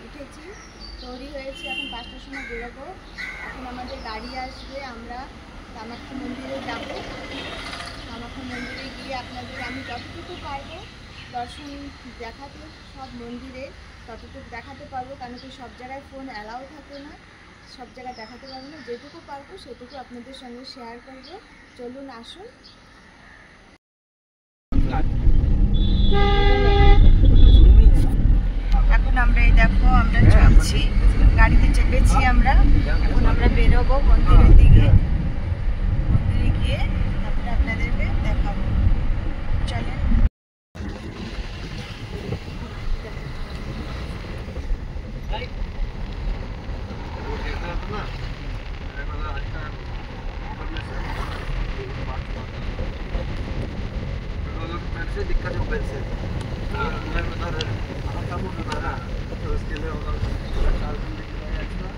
উঠেছি, তৈরি হয়েছি, এখন 5টার সময় বেরোবো। এখন আমাদের গাড়ি আসবে, আমরা কামাখ্যা মন্দিরে যাব। কামাখ্যা মন্দিরে গিয়ে আপনাদের আমি যতটুকু পারবো দর্শন দেখাতে, সব মন্দিরে ততটুকু দেখাতে পারবো, কারণ কি সব জায়গায় ফোন অ্যালাউ থাকে না, সব জায়গায় দেখাতে পারবো না। যেটুকু পারবো সেটুকু আপনাদের সঙ্গে শেয়ার করবো। চলুন আসুন। এখন আমরা এই দেখো আমরা চলছি, গাড়িতে চেপেছি আমরা। এখন আমরা বেরোবো মন্দিরের দিকে, মন্দিরে গিয়ে তারপরে আপনাদেরকে দেখাবো। চলেন। दिक्कत हो गई से मैं बता रहा हूं काम बता रहा तो उसके लिए होगा 4 दिन के लिए एक्स्ट्रा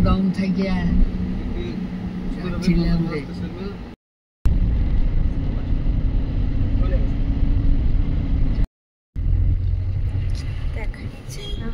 डाउन થઈ ગયા ચિલ્લામરે দেখাচ্ছি না।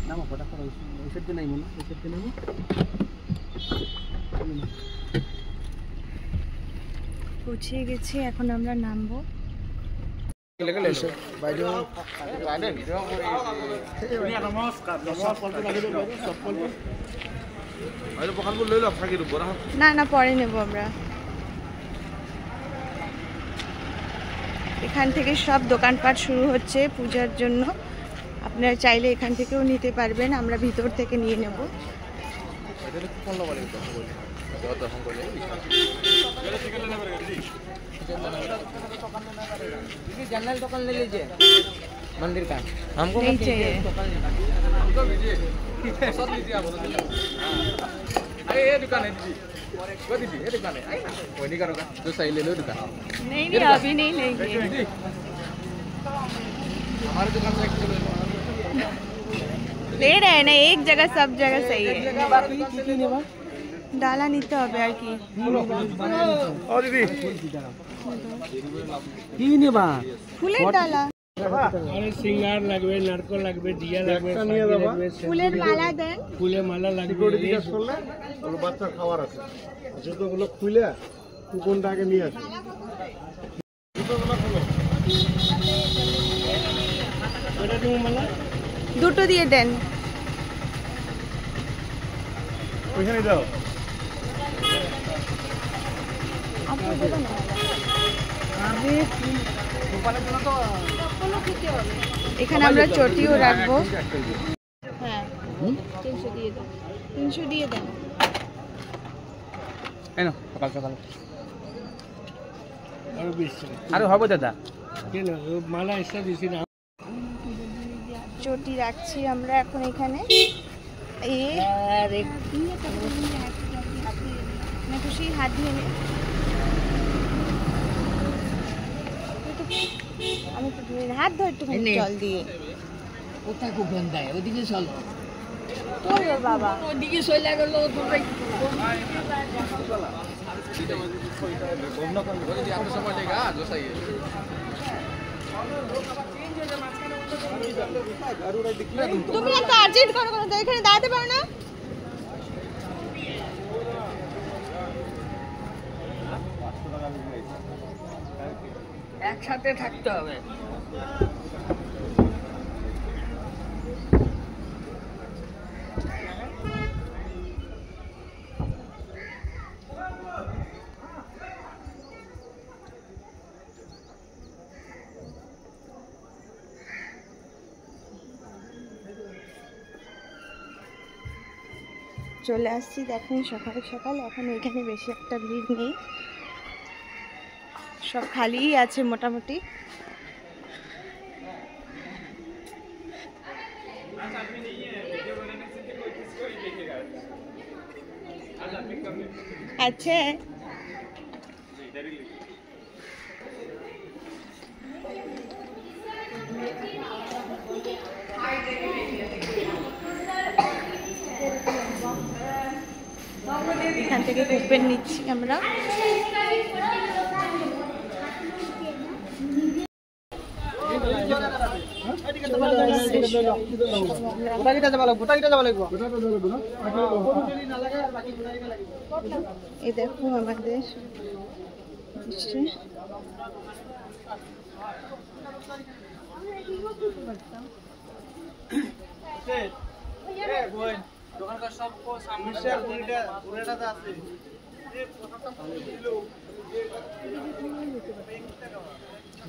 नाम फटाफट ওইসব দিন নাইমো না ওইসব দিন নাইমো পৌঁছে গেছি, এখন আমরা নামবো। না না পরে নেব আমরা। এখান থেকে সব দোকানপাট শুরু হচ্ছে পূজার জন্য, আপনারা চাইলে এখান থেকেও নিতে পারবেন, আমরা ভিতর থেকে নিয়ে নেব। जनरल दुकान ले लीजिए मंदिर का, हमको नहीं चाहिए। हमको लीजिए सब लीजिए आप ये दुकान है दीदी, वो दीदी ये दुकान है आई ना कोई नहीं करोगा जो सही ले लो दुकान। नहीं नहीं अभी नहीं लेंगे, हमारे दुकान से ले रहे हैं ना, एक जगह सब जगह सही है। डाला নিতে হবে আর কি। ও দিদি কি নেবা? ফুলের ডালা, আরে সিঙ্গার লাগবে, নারকল লাগবে, দিয়া লাগবে, ফুলের মালা দেন। ফুলের মালা লাগবে। সিকিউরিটি জিজ্ঞেস করলে ওর বাচ্চা খাবার আছে, জুতোগুলো খুলে কুপনটা আগে নিয়ে আসে। জুতোগুলো খুলো, এটা তুমি মালা দুটো দিয়ে দেন। ওইখানে দাও। এখানে আমরা চটিও রাখবো। হ্যাঁ 300 দিয়ে দেন, 300 দিয়ে দেন। এই নাও সকাল সকাল আরো 20 টাকা। আরে হবে দাদা কেন মালা এক্সট্রা দিছি না। চটি রাখছি আমরা এখন এখানে। अरे मैं खुशी हाथ धोने আমি তো ধুই না, হাত ধর একটু জল দিয়ে। ওটা খুব গন্ধা ওদিকে চল তো বাবা ওদিকে চলে গেল তোমরা आपको समझ लेगा जो सही है তুমি এত আর্জেন্ট করো কেন? এখানে দাঁড়াতে পারো না? একসাথে থাকতে হবে। চলে আসছি দেখুন সকাল সকাল। এখন এখানে বেশি একটা ভিড় নেই, সব খালিই আছে মোটামুটি। আচ্ছা এখান থেকে কুপন নিচ্ছি আমরা। এই দেখো আমাদের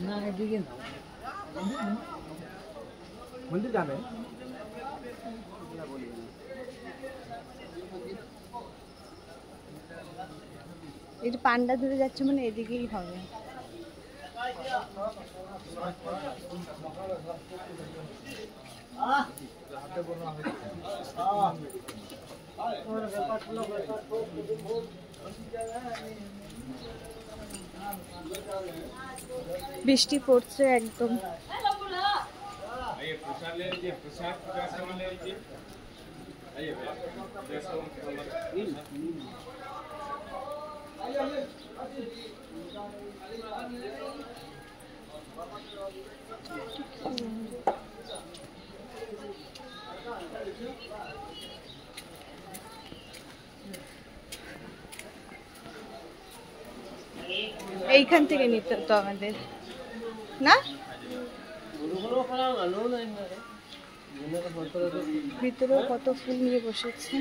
না এদিকে না मंदिर जाना है এই যে পান্ডা ধরে যাচ্ছে মানে এদিকেই হবে। বৃষ্টি পড়ছে একদম। এইখান থেকে নিতে হতো আমাদের না, ভিতরেও কত ফুল নিয়ে বসেছে।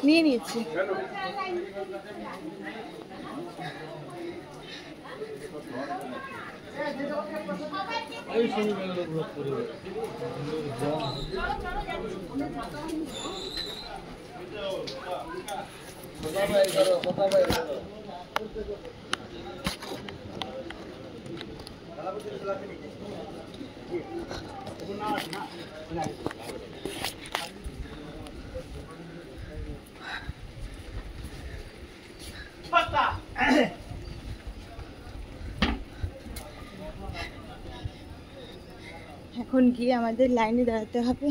নিয়ে নিয়েছি। এখন গিয়ে আমাদের লাইনে দাঁড়াতে হবে।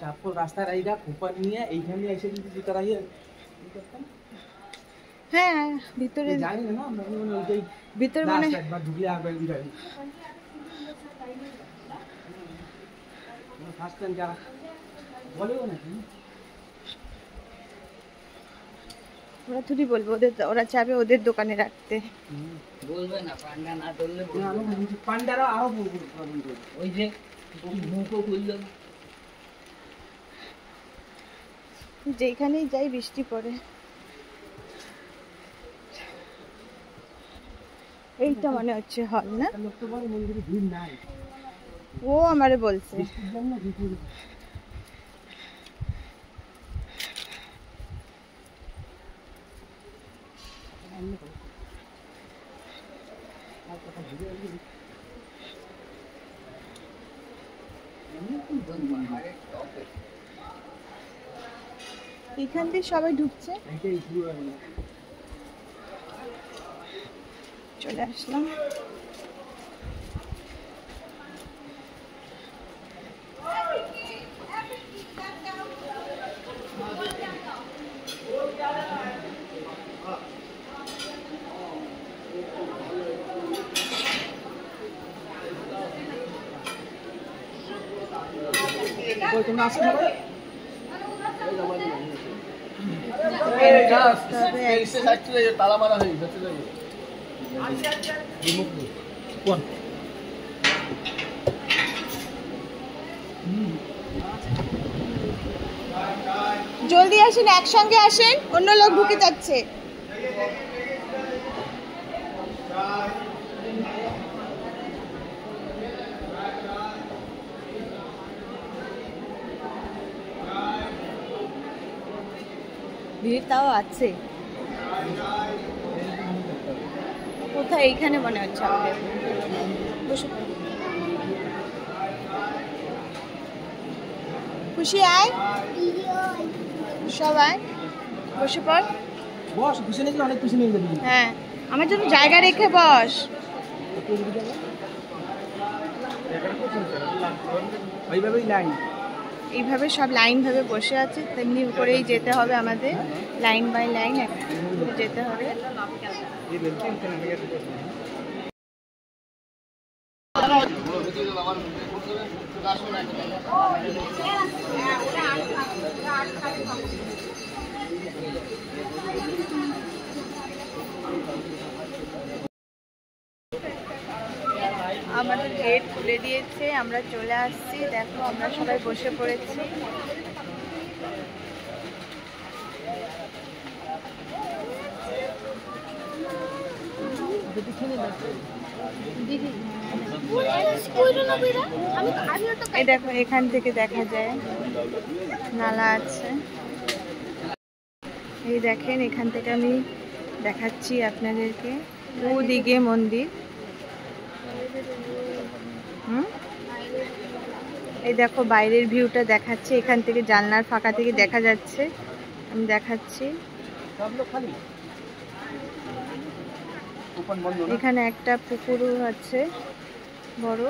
आपको रास्ता रहेगा ऊपर नहीं है, এইখানে এসে যদি জুতা রাখিয়ে হ্যাঁ ভিতরে জানি না আমরা ওইটাই ভিতরে মানে একবার ঢুকলে আর বের হয় ফার্স্ট টাইম যারা বলেও নাকি ওরা থুড়ি বলবো ওরা চাবে ওদের দোকানে রাখতে। বলবে না পান্ডা না ধরলে পান্ডারা আরো ওই যে মুখও খুললো যেখানেই যাই বৃষ্টি পড়ে। এইটা মনে হচ্ছে হল না? লোক তো বলে মন্দিরে ভিড় নাই, ও আমারে বলছে। বৃষ্টির জন্য ভিড় এখান দিয়ে সবাই ঢুকছে, এটাই শুরু হয় না। চলে আসলাম। তোমরা আসো না তালা মারা হয়ে গেছে কোন জলদি আসেন, একসঙ্গে আসেন, অন্য লোক ঢুকে যাচ্ছে। ভিড় তাও আছে কোথায়? এইখানে মনে হচ্ছে আমাদের। বসে পড়ো। খুশি আয়, সবাই বসে পড়। বস পিছনে গেলে অনেক পিছনে যাবি। হ্যাঁ, আমার জন্য জায়গা রেখে বস। ওইভাবেই লাইন, এইভাবে সব লাইন ভাবে বসে আছে, তেমনি করেই যেতে হবে আমাদের, লাইন বাই লাইন যেতে হবে। আমাদের গেট খুলে দিয়েছে, আমরা চলে আসছি। দেখো আমরা সবাই বসে পড়েছি। এই দেখো এখান থেকে দেখা যায় নালা আছে। এই দেখেন এখান থেকে আমি দেখাচ্ছি আপনাদেরকে, ওদিকে মন্দির। এই দেখো বাইরের ভিউটা দেখাচ্ছে, এখান থেকে জানলার ফাঁকা থেকে দেখা যাচ্ছে। আমি দেখাচ্ছি, এখানে একটা পুকুরও আছে বড়।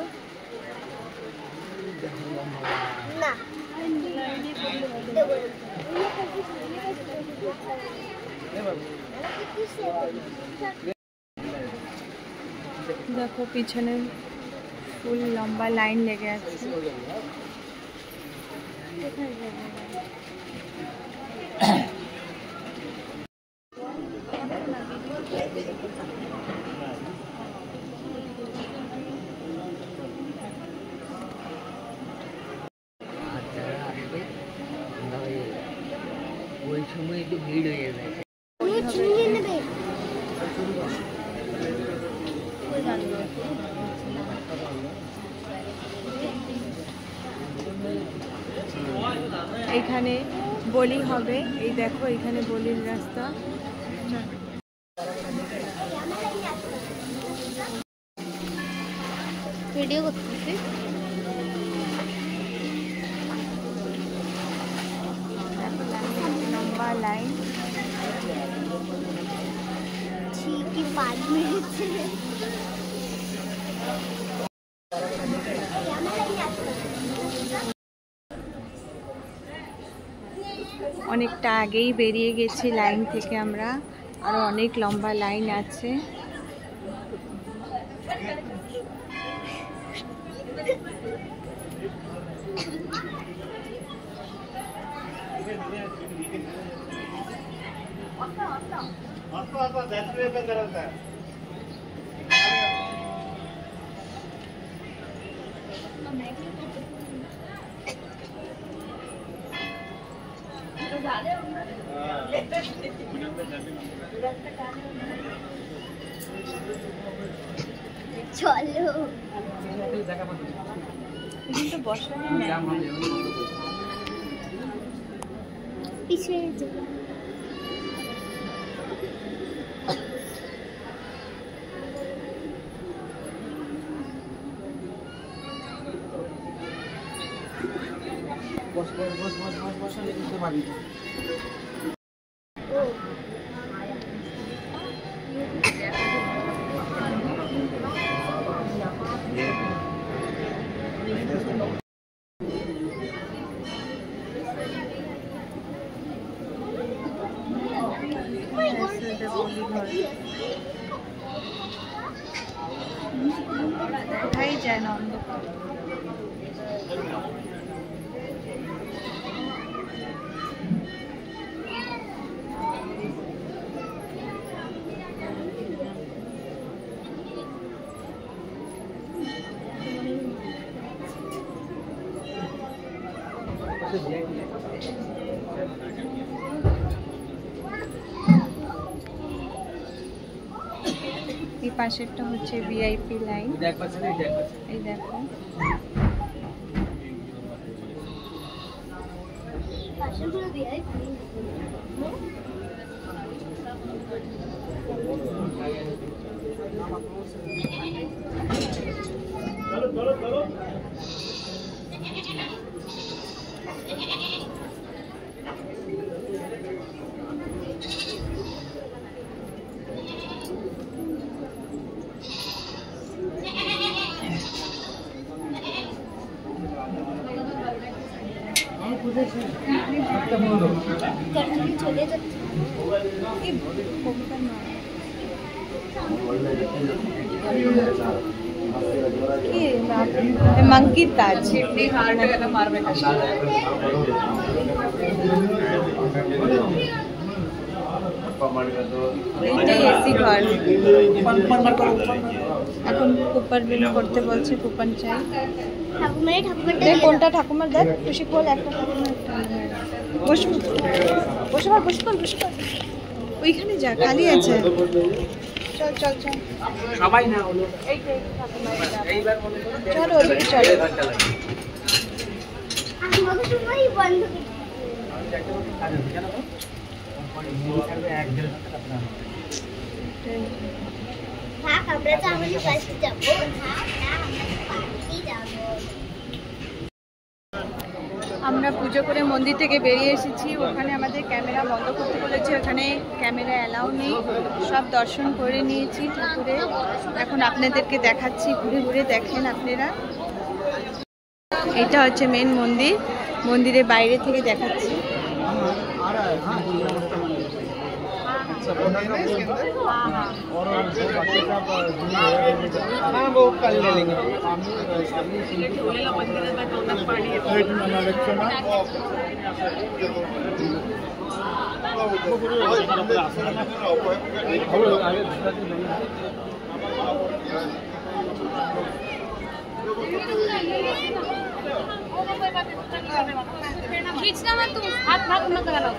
দেখো পিছনে ফুল লম্বা লাইন লেগে আছে। ওই সময় একটু ভিড় হয়ে যাবে। এখানে বলি হবে, এই দেখো এখানে বলির রাস্তা। ভিডিও করতেছি। লম্বা লাইন, ঠিকই পাঁচ মিনিট। অনেকটা আগেই বেরিয়ে গেছি লাইন থেকে আমরা। আরো অনেক লম্বা লাইন আছে। চলো কিন্তু বসানো নেই। পিছিয়ে যাও। কোথায় যায় না অন্ধকার। এই পাশেরটা হচ্ছে ভিআইপি লাইন। এই দেখো পাশেরগুলো দিয়ে চলে যাচ্ছে। मंकी ताज এইটাই এসি ঘর। এখন কুপার বিল করতে বলছে, কুপন চাই। ঠাকুমার ঠাকুমারটা দেখ কোনটা ঠাকুমার, দেখ খুশি বল একটা ঠাকুমার। বসবো বসে পড় বসে পড় বসে পড়, ওইখানে যা খালি আছে। চল চল চল সবাই না হলো এইটাই ঠাকুমার, এইবার মনে করো চলো ওইদিকে চলো। আমাকে সময় বন্ধ করে থাক, আমরা তো আমাদের পাশে যাবো। থাক না, আমরা পাশেই যাবো। আমরা পুজো করে মন্দির থেকে বেরিয়ে এসেছি। ওখানে আমাদের ক্যামেরা বন্ধ করতে বলেছে, ওখানে ক্যামেরা অ্যালাউ নেই। সব দর্শন করে নিয়েছি ঠাকুরের। এখন আপনাদেরকে দেখাচ্ছি, ঘুরে ঘুরে দেখেন আপনারা। এটা হচ্ছে মেন মন্দির, মন্দিরের বাইরে থেকে দেখাচ্ছি। खींचना मत तू, हाथ हाथ मत लगाओ।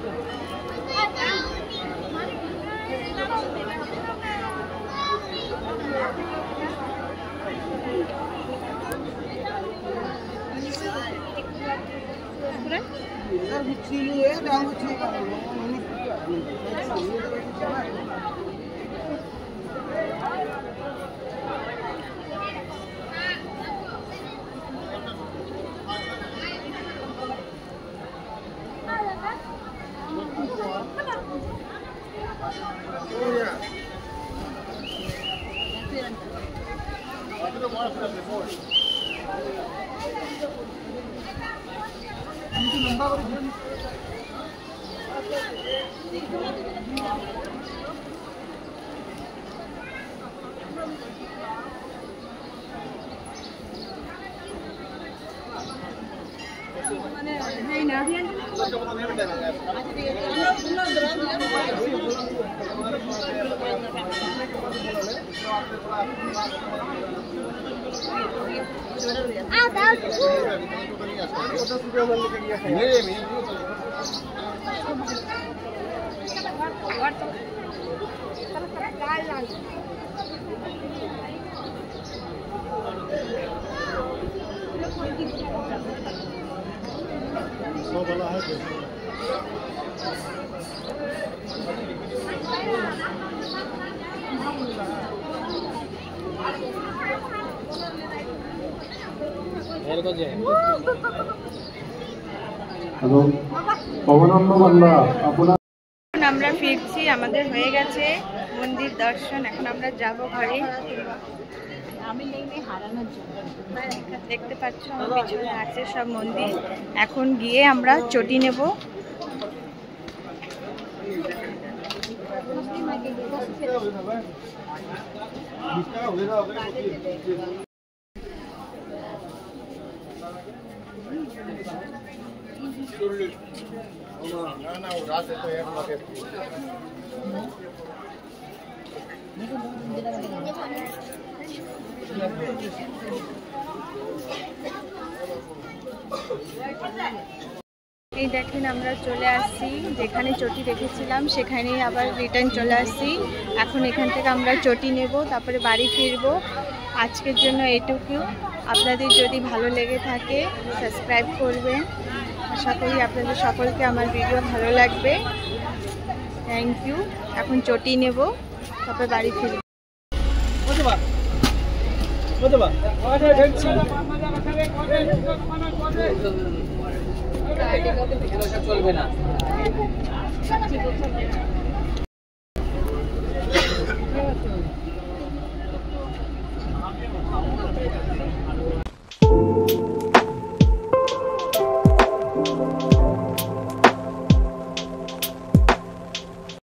হ্যালো পবনন্দ বাংলা আপনার আমরা ফিরছি, আমাদের হয়ে গেছে মন্দির দর্শন। এখন আমরা যাব ঘরে। আমি নেই হারানোর জন্য দেখতে পাচ্ছ আমার পিছনে আছে সব মন্দির। এখন গিয়ে আমরা চটি নেব। এই দেখেন আমরা চলে আসছি, যেখানে চটি রেখেছিলাম সেখানেই আবার রিটার্ন চলে আসছি। এখন এখান থেকে আমরা চটি নেব, তারপরে বাড়ি ফিরবো। আজকের জন্য এটুকু। আপনাদের যদি ভালো লেগে থাকে সাবস্ক্রাইব করবেন। আশা করি আপনাদের সকলকে আমার ভিডিও ভালো লাগবে। Thank you. এখন চটি নেব, তারপরে বাড়ি ফিরবো। চলবে না।